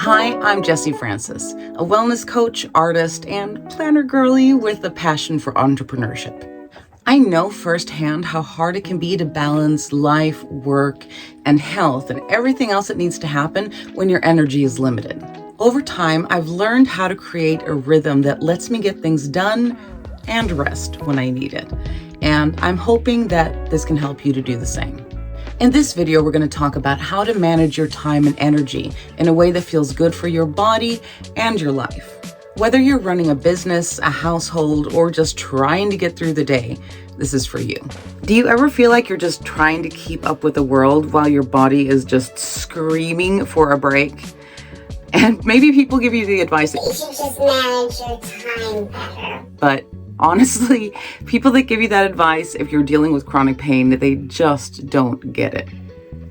Hi, I'm Jessie Francis, a wellness coach, artist, and planner girly with a passion for entrepreneurship. I know firsthand how hard it can be to balance life, work, and health and everything else that needs to happen when your energy is limited. Over time, I've learned how to create a rhythm that lets me get things done and rest when I need it. And I'm hoping that this can help you to do the same. In this video, we're going to talk about how to manage your time and energy in a way that feels good for your body and your life. Whether you're running a business, a household, or just trying to get through the day, this is for you. Do you ever feel like you're just trying to keep up with the world while your body is just screaming for a break? And maybe people give you the advice that you should just manage your time better. But honestly, people that give you that advice, if you're dealing with chronic pain, they just don't get it.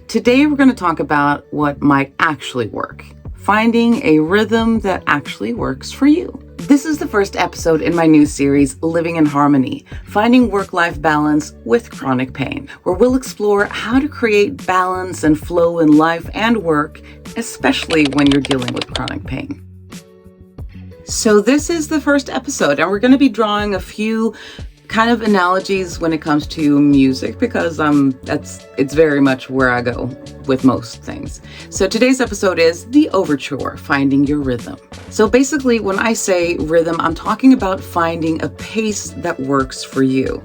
Today, we're going to talk about what might actually work. Finding a rhythm that actually works for you. This is the first episode in my new series, Living in Harmony, Finding Work-Life Balance with Chronic Pain, where we'll explore how to create balance and flow in life and work, especially when you're dealing with chronic pain. So this is the first episode, and we're going to be drawing a few kind of analogies when it comes to music, because it's very much where I go with most things. So today's episode is The Overture, Finding Your Rhythm. So basically, when I say rhythm, I'm talking about finding a pace that works for you.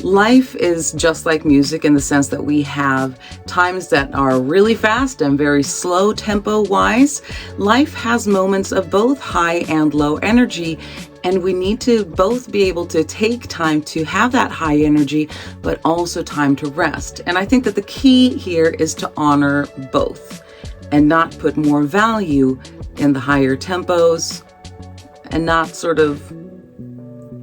Life is just like music in the sense that we have times that are really fast and very slow tempo-wise. Life has moments of both high and low energy, and we need to both be able to take time to have that high energy, but also time to rest. And I think that the key here is to honor both and not put more value in the higher tempos and not sort of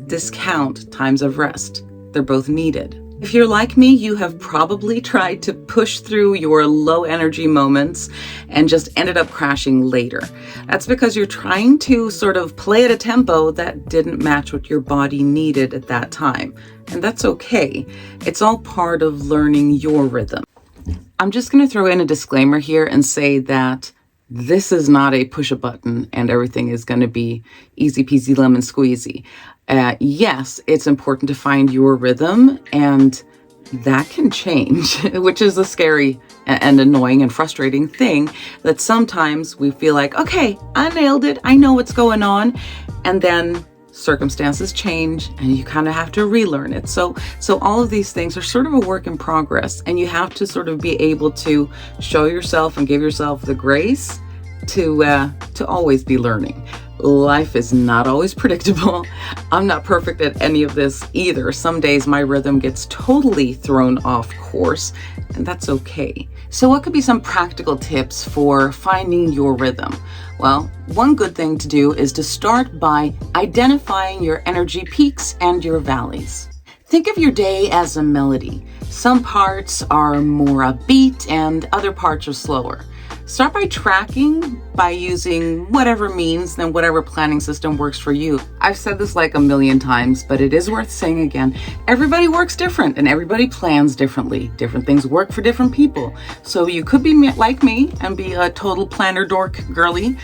discount times of rest. They're both needed. If you're like me, you have probably tried to push through your low energy moments and just ended up crashing later. That's because you're trying to sort of play at a tempo that didn't match what your body needed at that time. And that's okay. It's all part of learning your rhythm. I'm just going to throw in a disclaimer here and say that this is not a push a button and everything is going to be easy peasy lemon squeezy. Yes, it's important to find your rhythm, and that can change, which is a scary and annoying and frustrating thing, that sometimes we feel like, okay, I nailed it, I know what's going on, and then circumstances change and you kind of have to relearn it. So all of these things are sort of a work in progress, and you have to sort of be able to show yourself and give yourself the grace to always be learning. Life is not always predictable. I'm not perfect at any of this either. Some days my rhythm gets totally thrown off course, and that's okay. So what could be some practical tips for finding your rhythm? Well, one good thing to do is to start by identifying your energy peaks and your valleys. Think of your day as a melody. Some parts are more upbeat and other parts are slower. Start by tracking by using whatever means and whatever planning system works for you. I've said this like a million times, but it is worth saying again. Everybody works different and everybody plans differently. Different things work for different people. So you could be like me and be a total planner dork girly,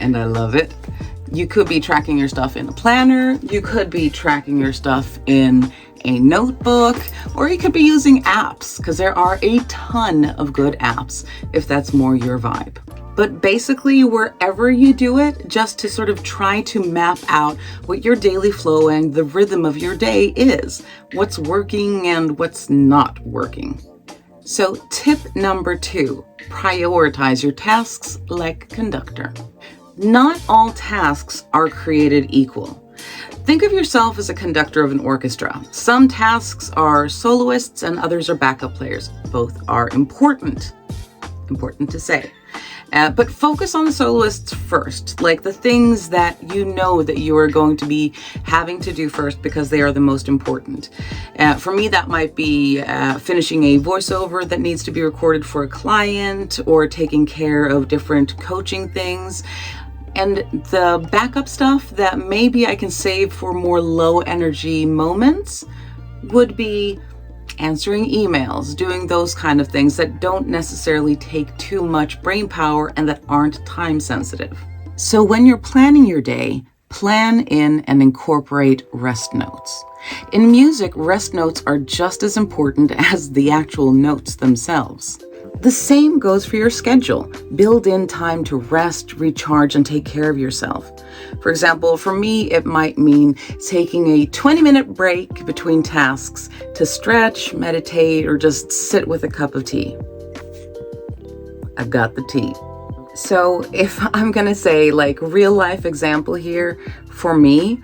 and I love it. You could be tracking your stuff in a planner. You could be tracking your stuff in a notebook, or you could be using apps, because there are a ton of good apps if that's more your vibe. But basically, wherever you do it, just to sort of try to map out what your daily flow and the rhythm of your day is, what's working and what's not working. So tip number 2, prioritize your tasks like a conductor. Not all tasks are created equal. Think of yourself as a conductor of an orchestra. Some tasks are soloists and others are backup players. Both are important to say. But focus on the soloists first, like the things that you know that you are going to be having to do first because they are the most important. For me, that might be finishing a voiceover that needs to be recorded for a client, or taking care of different coaching things. And the backup stuff that maybe I can save for more low energy moments would be answering emails, doing those kind of things that don't necessarily take too much brain power and that aren't time sensitive. So when you're planning your day, plan in and incorporate rest notes. In music, rest notes are just as important as the actual notes themselves. The same goes for your schedule. Build in time to rest, recharge, and take care of yourself. For example, for me, it might mean taking a 20-minute break between tasks to stretch, meditate, or just sit with a cup of tea. I've got the tea. So if I'm going to say like real life example here, for me,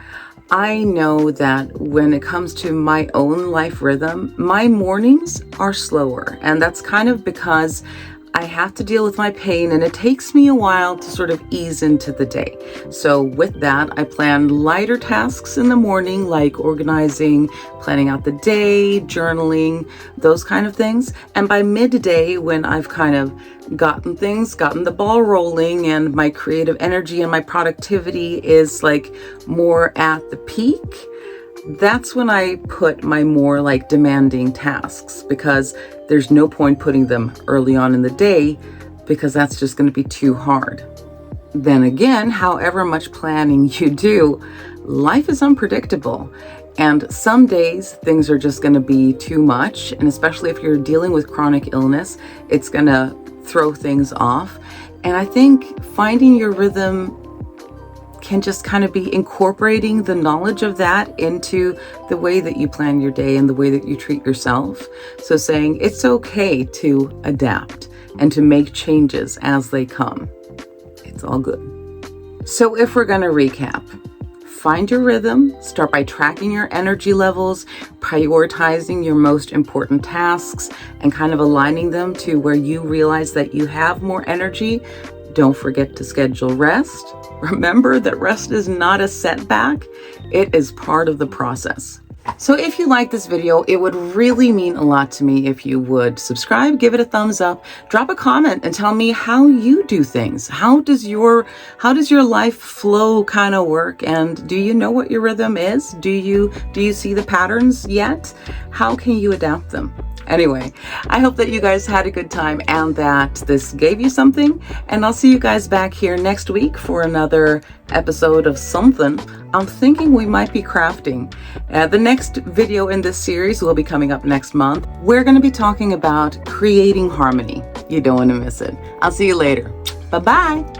I know that when it comes to my own life rhythm, my mornings are slower. And that's kind of because I have to deal with my pain and it takes me a while to sort of ease into the day. So with that, I plan lighter tasks in the morning, like organizing, planning out the day, journaling, those kind of things. And by midday, when I've kind of gotten the ball rolling and my creative energy and my productivity is like more at the peak, that's when I put my more like demanding tasks, because there's no point putting them early on in the day because that's just going to be too hard. Then again, however much planning you do, life is unpredictable. And some days things are just going to be too much. And especially if you're dealing with chronic illness, it's going to throw things off. And I think finding your rhythm can just kind of be incorporating the knowledge of that into the way that you plan your day and the way that you treat yourself. So saying it's okay to adapt and to make changes as they come. It's all good. So if we're going to recap, find your rhythm, start by tracking your energy levels, prioritizing your most important tasks, and kind of aligning them to where you realize that you have more energy. Don't forget to schedule rest. Remember that rest is not a setback, it is part of the process. So if you like this video, it would really mean a lot to me if you would subscribe, give it a thumbs up, drop a comment and tell me how you do things. How does your life flow kind of work? And do you know what your rhythm is? Do you see the patterns yet? How can you adapt them? Anyway, I hope that you guys had a good time and that this gave you something. And I'll see you guys back here next week for another episode of something. I'm thinking we might be crafting. The next video in this series will be coming up next month. We're going to be talking about creating harmony. You don't want to miss it. I'll see you later. Bye-bye.